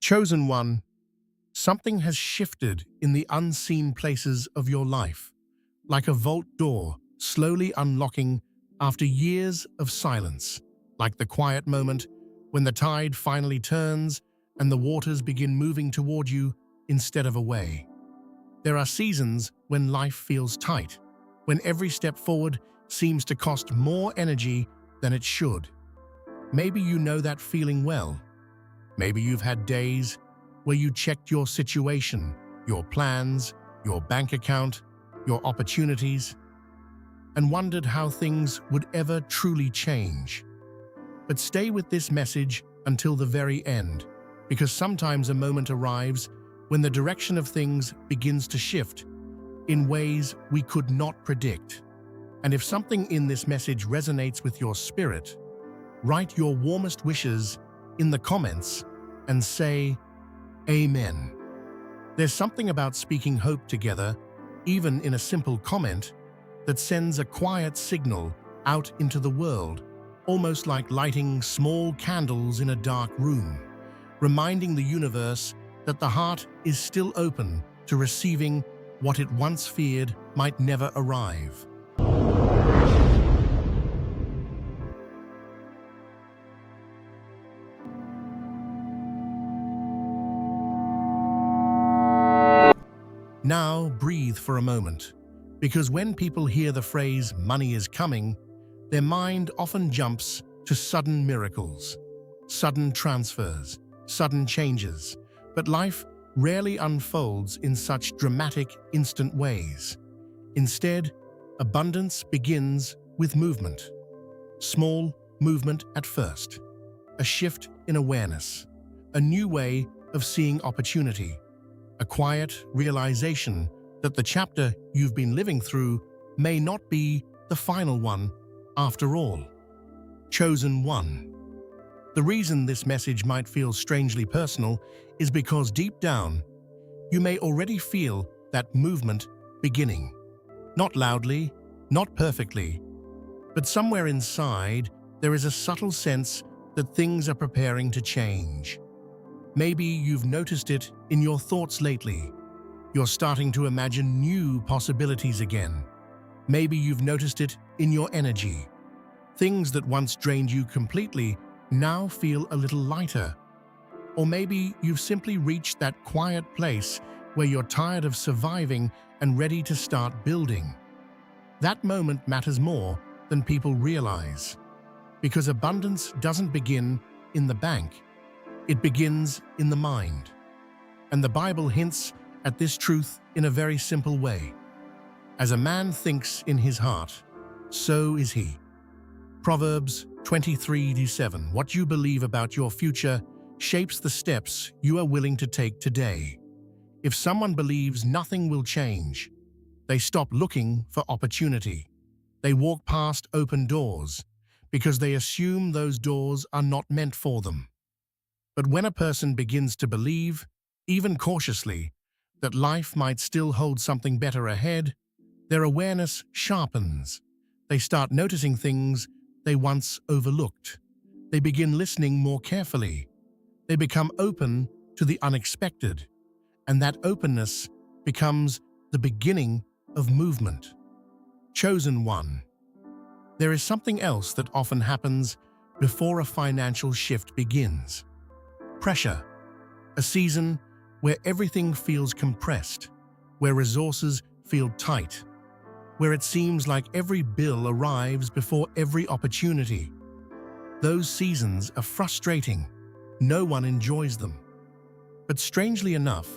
Chosen one, something has shifted in the unseen places of your life, like a vault door slowly unlocking after years of silence, like the quiet moment when the tide finally turns and the waters begin moving toward you instead of away. There are seasons when life feels tight, when every step forward seems to cost more energy than it should. Maybe you know that feeling well. Maybe you've had days where you checked your situation, your plans, your bank account, your opportunities, and wondered how things would ever truly change. But stay with this message until the very end, because sometimes a moment arrives when the direction of things begins to shift in ways we could not predict. And if something in this message resonates with your spirit, write your warmest wishes in the comments and say, Amen. There's something about speaking hope together, even in a simple comment, that sends a quiet signal out into the world, almost like lighting small candles in a dark room, reminding the universe that the heart is still open to receiving what it once feared might never arrive. Now breathe for a moment, because when people hear the phrase "money is coming," their mind often jumps to sudden miracles, sudden transfers, sudden changes. But life rarely unfolds in such dramatic, instant ways. Instead, abundance begins with movement. Small movement at first, a shift in awareness, a new way of seeing opportunity, a quiet realization that the chapter you've been living through may not be the final one after all. Chosen one. The reason this message might feel strangely personal is because deep down, you may already feel that movement beginning. Not loudly, not perfectly, but somewhere inside, there is a subtle sense that things are preparing to change. Maybe you've noticed it in your thoughts lately. You're starting to imagine new possibilities again. Maybe you've noticed it in your energy. Things that once drained you completely now feel a little lighter. Or maybe you've simply reached that quiet place where you're tired of surviving and ready to start building. That moment matters more than people realize, because abundance doesn't begin in the bank. It begins in the mind. And the Bible hints at this truth in a very simple way. As a man thinks in his heart, so is he. Proverbs 23:7. What you believe about your future shapes the steps you are willing to take today. If someone believes nothing will change, they stop looking for opportunity. They walk past open doors because they assume those doors are not meant for them. But when a person begins to believe, even cautiously, that life might still hold something better ahead, their awareness sharpens. They start noticing things they once overlooked. They begin listening more carefully. They become open to the unexpected, and that openness becomes the beginning of movement. Chosen one. There is something else that often happens before a financial shift begins. Pressure, a season where everything feels compressed, where resources feel tight, where it seems like every bill arrives before every opportunity. Those seasons are frustrating. No one enjoys them. But strangely enough,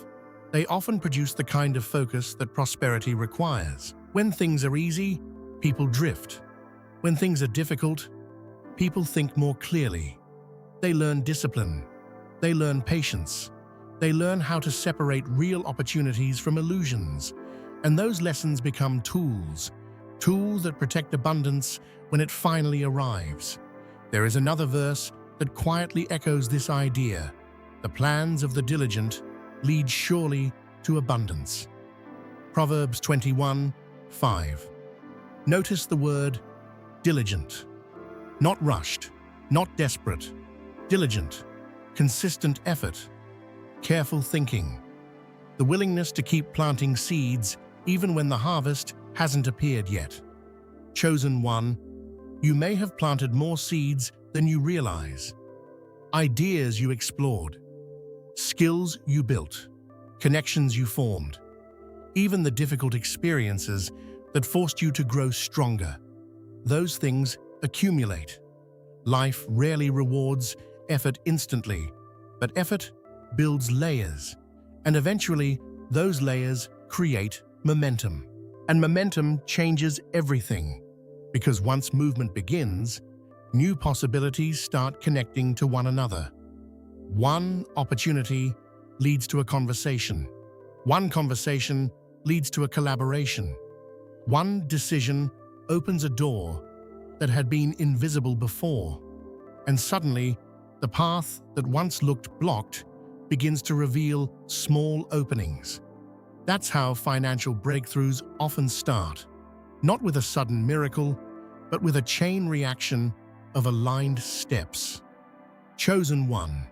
they often produce the kind of focus that prosperity requires. When things are easy, people drift. When things are difficult, people think more clearly. They learn discipline. They learn patience. They learn how to separate real opportunities from illusions. And those lessons become tools that protect abundance when it finally arrives. There is another verse that quietly echoes this idea. The plans of the diligent lead surely to abundance. Proverbs 21:5. Notice the word diligent. Not rushed, not desperate. Diligent, consistent effort. careful thinking, the willingness to keep planting seeds even when the harvest hasn't appeared yet. Chosen one, you may have planted more seeds than you realize. Ideas you explored, skills you built, connections you formed, even the difficult experiences that forced you to grow stronger. Those things accumulate. Life rarely rewards effort instantly, but effort builds layers, and eventually those layers create momentum. And momentum changes everything, because once movement begins, new possibilities start connecting to one another. One opportunity leads to a conversation. One conversation leads to a collaboration. One decision opens a door that had been invisible before, and suddenly, the path that once looked blocked begins to reveal small openings. That's how financial breakthroughs often start, not with a sudden miracle, but with a chain reaction of aligned steps. Chosen one.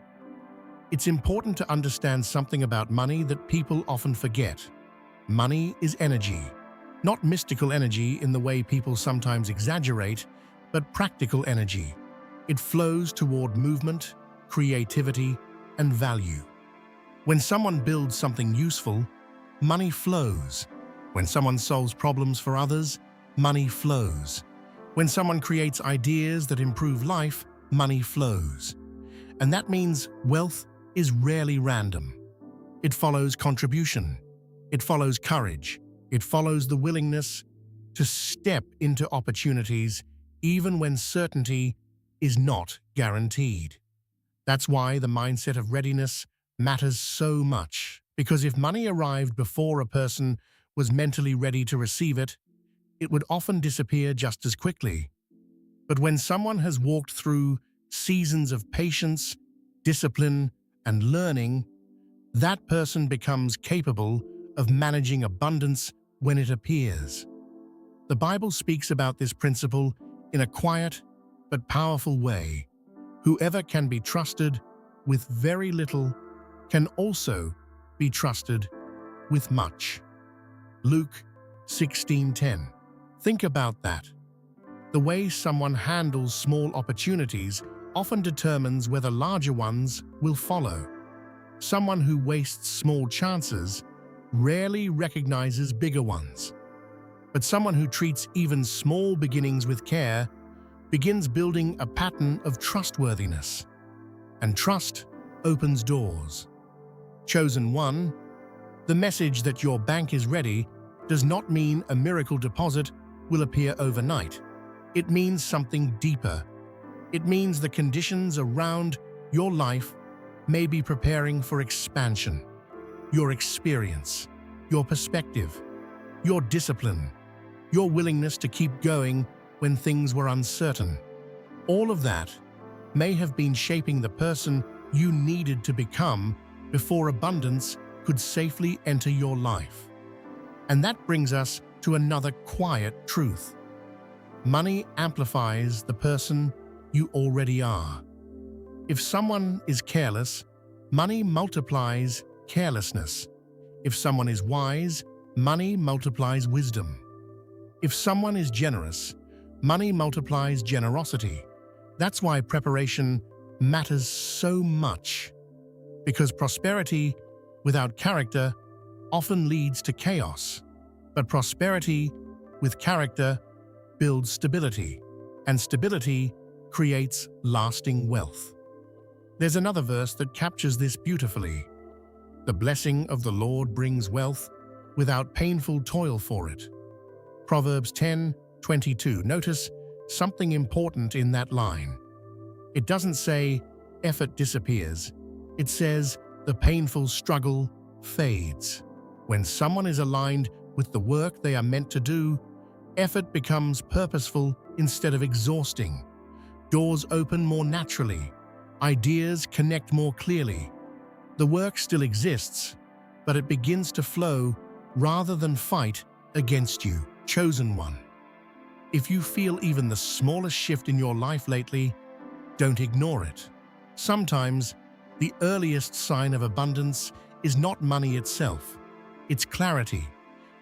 It's important to understand something about money that people often forget. Money is energy, not mystical energy in the way people sometimes exaggerate, but practical energy. It flows toward movement, creativity, and value. When someone builds something useful, money flows. When someone solves problems for others, money flows. When someone creates ideas that improve life, money flows. And that means wealth is rarely random. It follows contribution. It follows courage. It follows the willingness to step into opportunities even when certainty is not guaranteed. That's why the mindset of readiness matters so much, because if money arrived before a person was mentally ready to receive it, it would often disappear just as quickly. But when someone has walked through seasons of patience, discipline, and learning, that person becomes capable of managing abundance when it appears. The Bible speaks about this principle in a quiet but powerful way. Whoever can be trusted with very little can also be trusted with much. Luke 16:10. Think about that. The way someone handles small opportunities often determines whether larger ones will follow. Someone who wastes small chances rarely recognizes bigger ones. But someone who treats even small beginnings with care begins building a pattern of trustworthiness. And trust opens doors. Chosen one, the message that your bank is ready does not mean a miracle deposit will appear overnight. It means something deeper. It means the conditions around your life may be preparing for expansion. Your experience, your perspective, your discipline, your willingness to keep going when things were uncertain. All of that may have been shaping the person you needed to become before abundance could safely enter your life. And that brings us to another quiet truth. Money amplifies the person you already are. If someone is careless, money multiplies carelessness. If someone is wise, money multiplies wisdom. If someone is generous, money multiplies generosity. That's why preparation matters so much. Because prosperity without character often leads to chaos. But prosperity with character builds stability, and stability creates lasting wealth. There's another verse that captures this beautifully. The blessing of the Lord brings wealth without painful toil for it. Proverbs 10:22. Notice something important in that line. It doesn't say effort disappears. It says the painful struggle fades. When someone is aligned with the work they are meant to do, effort becomes purposeful instead of exhausting. Doors open more naturally. Ideas connect more clearly. The work still exists, but it begins to flow rather than fight against you. Chosen one. If you feel even the smallest shift in your life lately, don't ignore it. Sometimes The earliest sign of abundance is not money itself. It's clarity.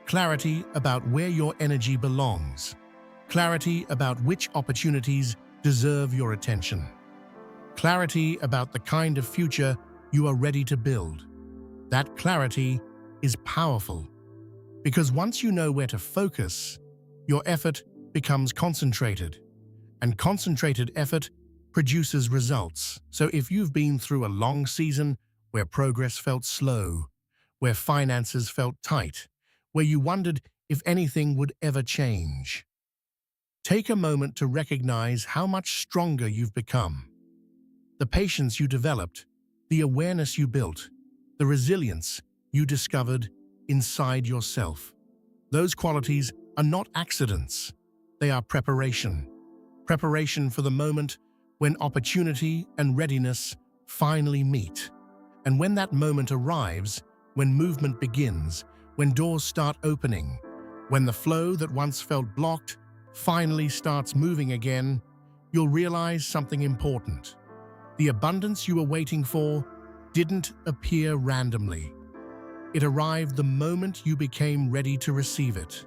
Clarity about where your energy belongs. Clarity about which opportunities deserve your attention. Clarity about the kind of future you are ready to build. That clarity is powerful, because once you know where to focus, your effort becomes concentrated, and concentrated effort produces results. So if you've been through a long season where progress felt slow, where finances felt tight, where you wondered if anything would ever change, take a moment to recognize how much stronger you've become. The patience you developed, the awareness you built, the resilience you discovered inside yourself. Those qualities are not accidents. They are preparation. Preparation for the moment when opportunity and readiness finally meet. And when that moment arrives, when movement begins, when doors start opening, when the flow that once felt blocked finally starts moving again, you'll realize something important. The abundance you were waiting for didn't appear randomly. It arrived the moment you became ready to receive it.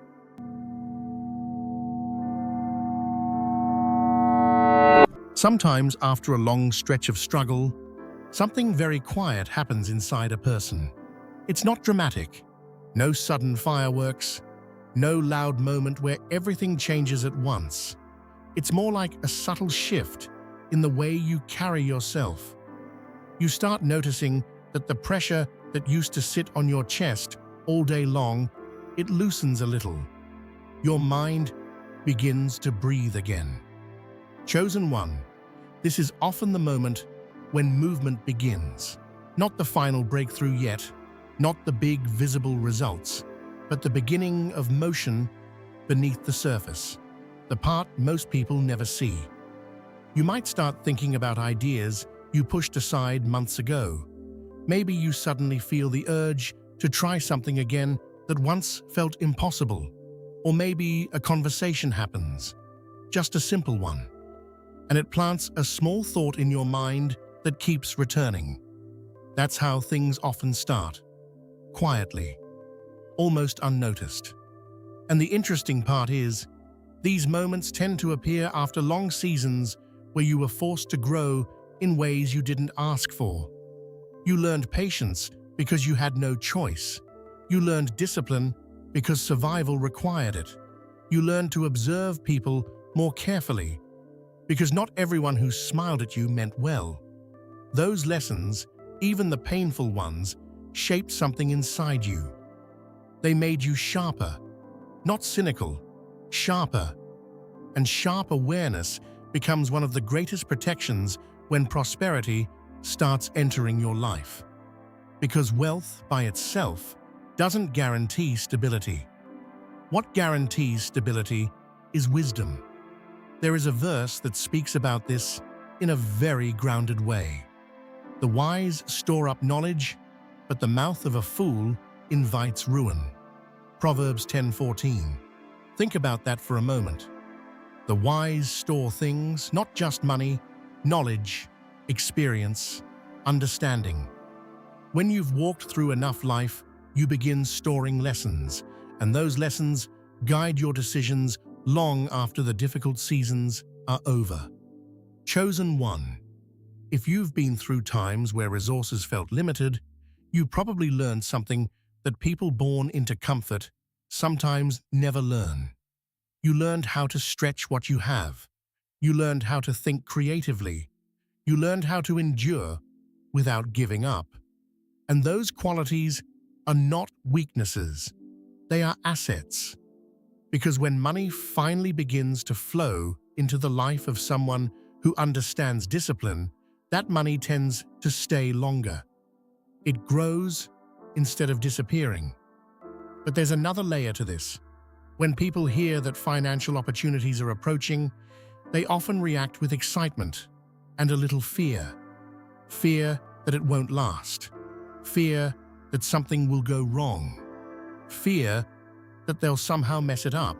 Sometimes, after a long stretch of struggle, something very quiet happens inside a person. It's not dramatic. No sudden fireworks. No loud moment where everything changes at once. It's more like a subtle shift in the way you carry yourself. You start noticing that the pressure that used to sit on your chest all day long, it loosens a little. Your mind begins to breathe again. Chosen one, this is often the moment when movement begins. Not the final breakthrough yet, not the big visible results, but the beginning of motion beneath the surface, the part most people never see. You might start thinking about ideas you pushed aside months ago. Maybe you suddenly feel the urge to try something again that once felt impossible. Or maybe a conversation happens, just a simple one, and it plants a small thought in your mind that keeps returning. That's how things often start, quietly, almost unnoticed. And the interesting part is, these moments tend to appear after long seasons where you were forced to grow in ways you didn't ask for. You learned patience because you had no choice. You learned discipline because survival required it. You learned to observe people more carefully because not everyone who smiled at you meant well. Those lessons, even the painful ones, shaped something inside you. They made you sharper, not cynical, sharper. And sharp awareness becomes one of the greatest protections when prosperity starts entering your life. Because wealth by itself doesn't guarantee stability. What guarantees stability is wisdom. There is a verse that speaks about this in a very grounded way. The wise store up knowledge, but the mouth of a fool invites ruin. Proverbs 10:14. Think about that for a moment. The wise store things, not just money, knowledge, experience, understanding. When you've walked through enough life, you begin storing lessons, and those lessons guide your decisions long after the difficult seasons are over. Chosen one. If you've been through times where resources felt limited, you probably learned something that people born into comfort sometimes never learn. You learned how to stretch what you have. You learned how to think creatively. You learned how to endure without giving up. And those qualities are not weaknesses. They are assets. Because when money finally begins to flow into the life of someone who understands discipline, that money tends to stay longer. It grows instead of disappearing. But there's another layer to this. When people hear that financial opportunities are approaching, they often react with excitement and a little fear. Fear that it won't last. Fear that something will go wrong. Fear that they'll somehow mess it up.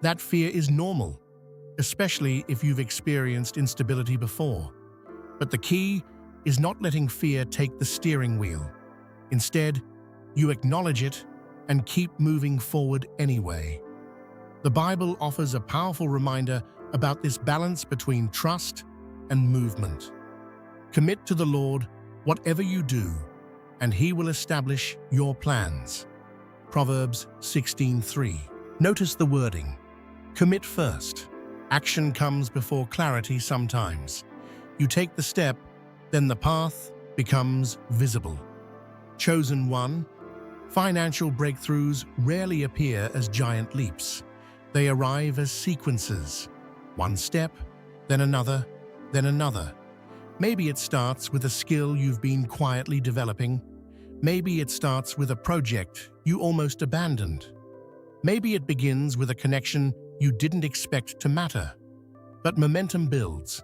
That fear is normal, especially if you've experienced instability before. But the key is not letting fear take the steering wheel. Instead, you acknowledge it and keep moving forward anyway. The Bible offers a powerful reminder about this balance between trust and movement. Commit to the Lord whatever you do, and He will establish your plans. Proverbs 16:3. Notice the wording. Commit first. Action comes before clarity sometimes. You take the step, then the path becomes visible. Chosen one. Financial breakthroughs rarely appear as giant leaps. They arrive as sequences. One step, then another, then another. Maybe it starts with a skill you've been quietly developing. Maybe it starts with a project you almost abandoned. Maybe it begins with a connection you didn't expect to matter. But momentum builds.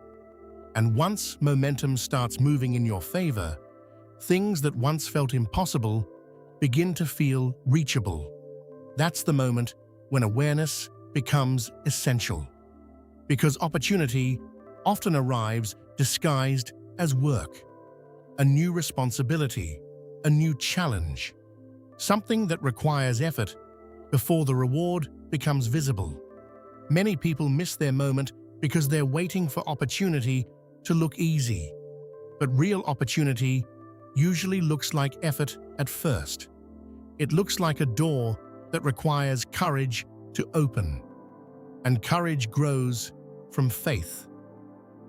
And once momentum starts moving in your favor, things that once felt impossible begin to feel reachable. That's the moment when awareness becomes essential. Because opportunity often arrives disguised as work, a new responsibility, a new challenge, something that requires effort before the reward becomes visible. Many people miss their moment because they're waiting for opportunity to look easy. But real opportunity usually looks like effort at first. It looks like a door that requires courage to open. And courage grows from faith.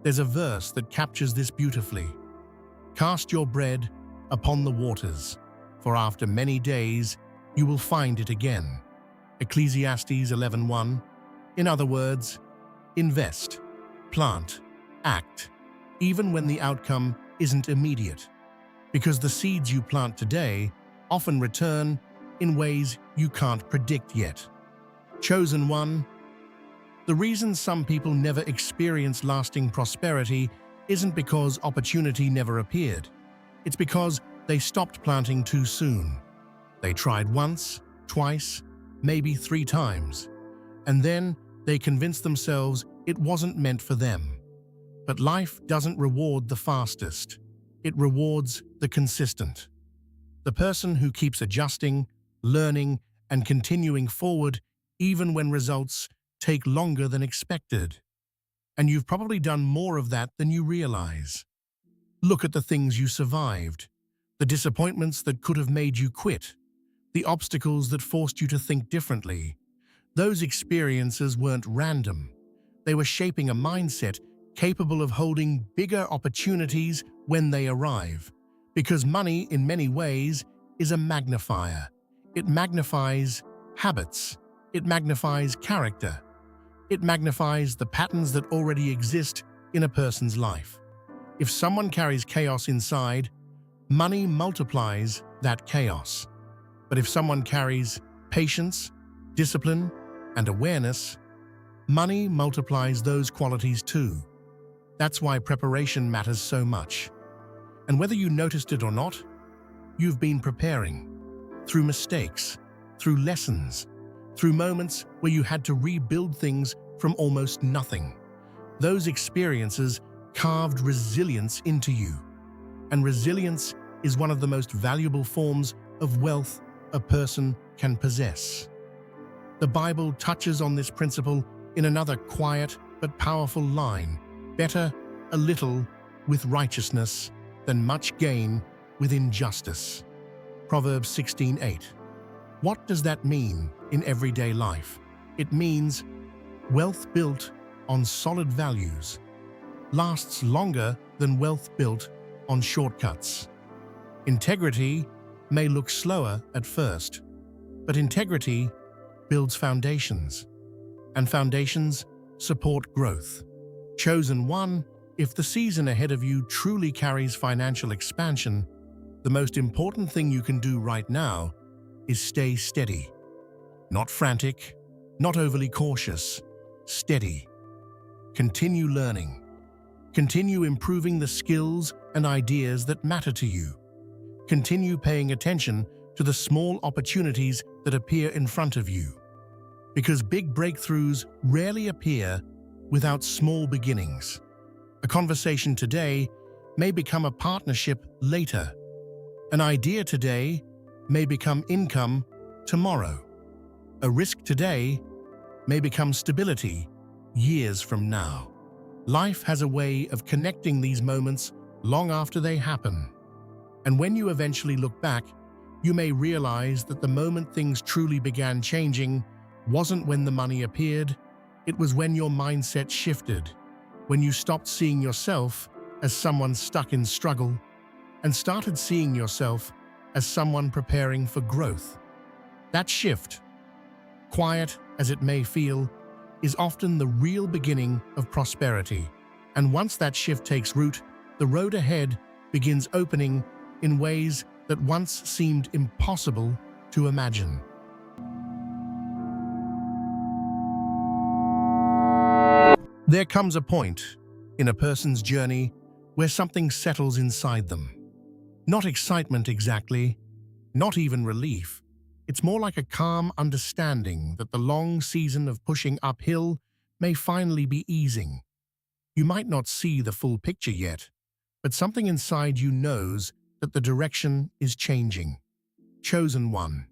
There's a verse that captures this beautifully. Cast your bread upon the waters, for after many days you will find it again. Ecclesiastes 11:1. In other words, invest, plant, act, even when the outcome isn't immediate. Because the seeds you plant today often return in ways you can't predict yet. Chosen one. The reason some people never experience lasting prosperity isn't because opportunity never appeared. It's because they stopped planting too soon. They tried once, twice, maybe 3 times, and then they convinced themselves it wasn't meant for them. But life doesn't reward the fastest. It rewards the consistent. The person who keeps adjusting, learning, and continuing forward even when results take longer than expected. And you've probably done more of that than you realize. Look at the things you survived, the disappointments that could have made you quit, the obstacles that forced you to think differently. Those experiences weren't random. They were shaping a mindset capable of holding bigger opportunities when they arrive. Because money, in many ways, is a magnifier. It magnifies habits. It magnifies character. It magnifies the patterns that already exist in a person's life. If someone carries chaos inside, money multiplies that chaos. But if someone carries patience, discipline, and awareness, money multiplies those qualities too. That's why preparation matters so much. And whether you noticed it or not, you've been preparing. Through mistakes, through lessons, through moments where you had to rebuild things from almost nothing. Those experiences carved resilience into you. And resilience is one of the most valuable forms of wealth a person can possess. The Bible touches on this principle in another quiet but powerful line. Better a little with righteousness than much gain with injustice. Proverbs 16:8. What does that mean in everyday life? It means wealth built on solid values lasts longer than wealth built on shortcuts. Integrity may look slower at first, but integrity builds foundations, and foundations support growth. Chosen one, if the season ahead of you truly carries financial expansion, the most important thing you can do right now is stay steady. Not frantic, not overly cautious, steady. Continue learning. Continue improving the skills and ideas that matter to you. Continue paying attention to the small opportunities that appear in front of you. Because big breakthroughs rarely appear without small beginnings. A conversation today may become a partnership later. An idea today may become income tomorrow. A risk today may become stability years from now. Life has a way of connecting these moments long after they happen. And when you eventually look back, you may realize that the moment things truly began changing wasn't when the money appeared, it was when your mindset shifted, when you stopped seeing yourself as someone stuck in struggle and started seeing yourself as someone preparing for growth. That shift, quiet as it may feel, is often the real beginning of prosperity. And once that shift takes root, the road ahead begins opening in ways that once seemed impossible to imagine. There comes a point in a person's journey where something settles inside them. Not excitement exactly, not even relief. It's more like a calm understanding that the long season of pushing uphill may finally be easing. You might not see the full picture yet, but something inside you knows that the direction is changing. Chosen one.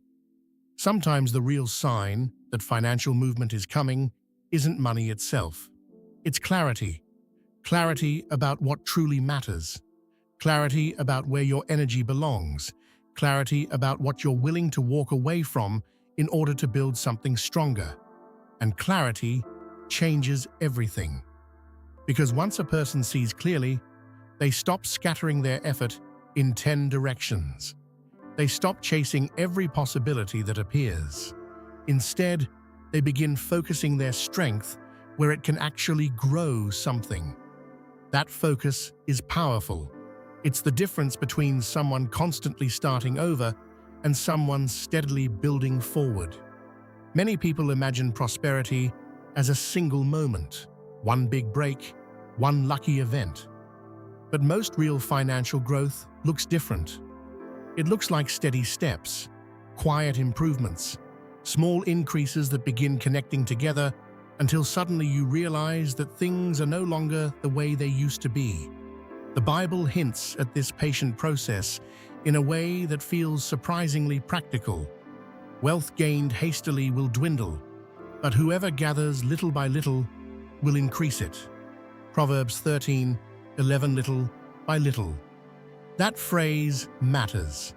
Sometimes the real sign that financial movement is coming isn't money itself. It's clarity. Clarity about what truly matters. Clarity about where your energy belongs. Clarity about what you're willing to walk away from in order to build something stronger. And clarity changes everything. Because once a person sees clearly, they stop scattering their effort in 10 directions. They stop chasing every possibility that appears. Instead, they begin focusing their strength where it can actually grow something. That focus is powerful. It's the difference between someone constantly starting over and someone steadily building forward. Many people imagine prosperity as a single moment, one big break, one lucky event. But most real financial growth looks different. It looks like steady steps, quiet improvements, small increases that begin connecting together until suddenly you realize that things are no longer the way they used to be. The Bible hints at this patient process in a way that feels surprisingly practical. Wealth gained hastily will dwindle, but whoever gathers little by little will increase it. Proverbs 13:11, little by little. That phrase matters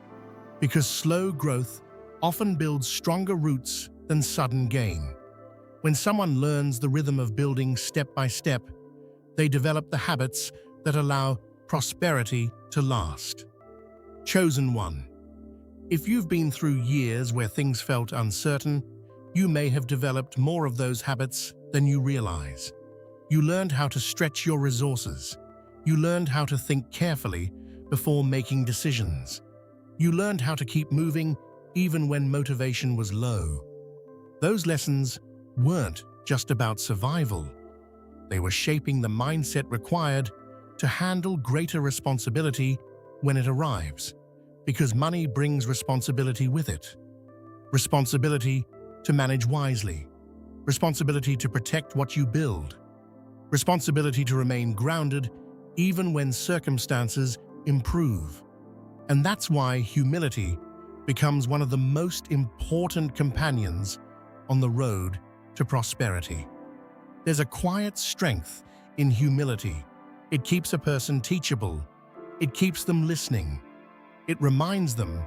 because slow growth often builds stronger roots than sudden gain. When someone learns the rhythm of building step by step, they develop the habits that allow prosperity to last. Chosen one. If you've been through years where things felt uncertain, you may have developed more of those habits than you realize. You learned how to stretch your resources. You learned how to think carefully before making decisions. You learned how to keep moving even when motivation was low. Those lessons weren't just about survival. They were shaping the mindset required to handle greater responsibility when it arrives, because money brings responsibility with it. Responsibility to manage wisely. Responsibility to protect what you build. Responsibility to remain grounded even when circumstances improve. And that's why humility becomes one of the most important companions on the road to prosperity. There's a quiet strength in humility. It keeps a person teachable. It keeps them listening. It reminds them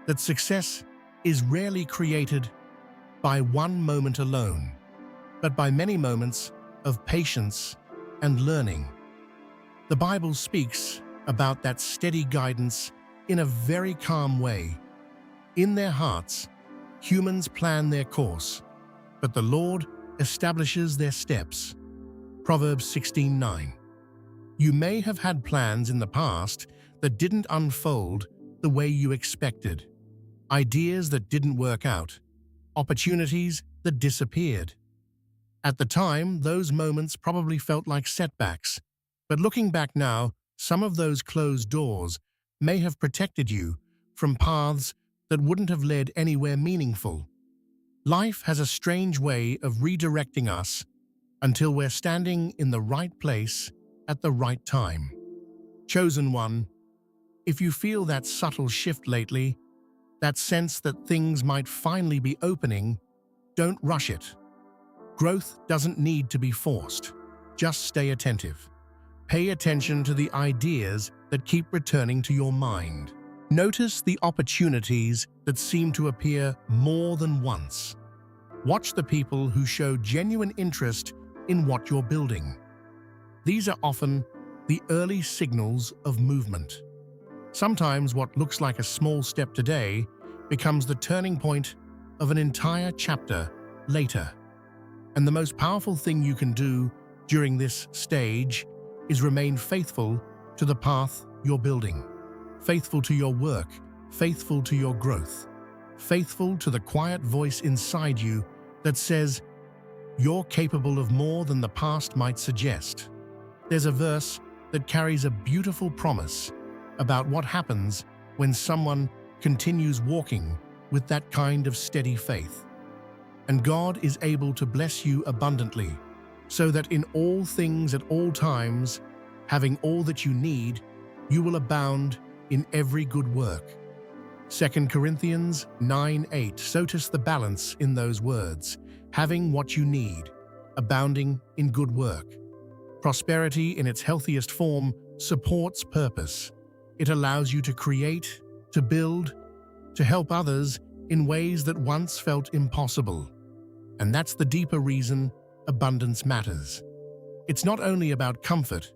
that success is rarely created by one moment alone, but by many moments of patience and learning. The Bible speaks about that steady guidance in a very calm way. In their hearts, humans plan their course, but the Lord establishes their steps. Proverbs 16:9. You may have had plans in the past that didn't unfold the way you expected, ideas that didn't work out, opportunities that disappeared. At the time, those moments probably felt like setbacks, but looking back now, some of those closed doors may have protected you from paths that wouldn't have led anywhere meaningful. Life has a strange way of redirecting us until we're standing in the right place at the right time. Chosen one, if you feel that subtle shift lately, that sense that things might finally be opening, don't rush it. Growth doesn't need to be forced. Just stay attentive. Pay attention to the ideas that keep returning to your mind. Notice the opportunities that seem to appear more than once. Watch the people who show genuine interest in what you're building. These are often the early signals of movement. Sometimes what looks like a small step today becomes the turning point of an entire chapter later. And the most powerful thing you can do during this stage is remain faithful to the path you're building. Faithful to your work, faithful to your growth, faithful to the quiet voice inside you that says, you're capable of more than the past might suggest. There's a verse that carries a beautiful promise about what happens when someone continues walking with that kind of steady faith. And God is able to bless you abundantly, so that in all things at all times, having all that you need, you will abound in every good work. 2 Corinthians 9:8. Notice the balance in those words. Having what you need, abounding in good work. Prosperity in its healthiest form supports purpose. It allows you to create, to build, to help others in ways that once felt impossible. And that's the deeper reason abundance matters. It's not only about comfort,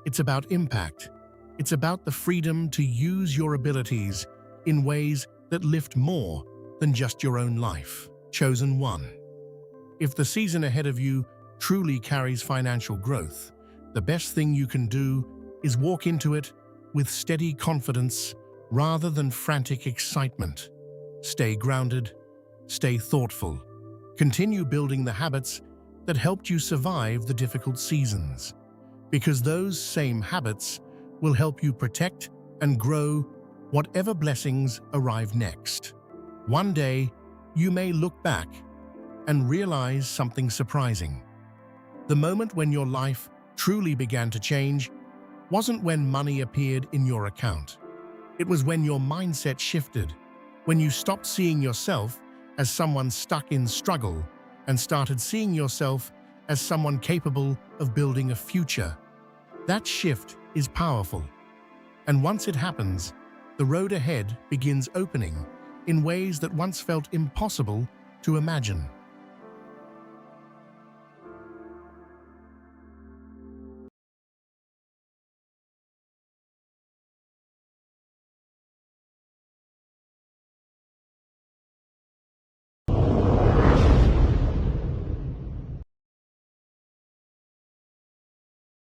it's about impact. It's about the freedom to use your abilities in ways that lift more than just your own life. Chosen one. If the season ahead of you truly carries financial growth, the best thing you can do is walk into it with steady confidence rather than frantic excitement. Stay grounded, stay thoughtful. Continue building the habits that helped you survive the difficult seasons, because those same habits will help you protect and grow whatever blessings arrive next. One day, you may look back and realize something surprising. The moment when your life truly began to change wasn't when money appeared in your account. It was when your mindset shifted, when you stopped seeing yourself as someone stuck in struggle and started seeing yourself as someone capable of building a future. That shift is powerful. And once it happens, the road ahead begins opening in ways that once felt impossible to imagine.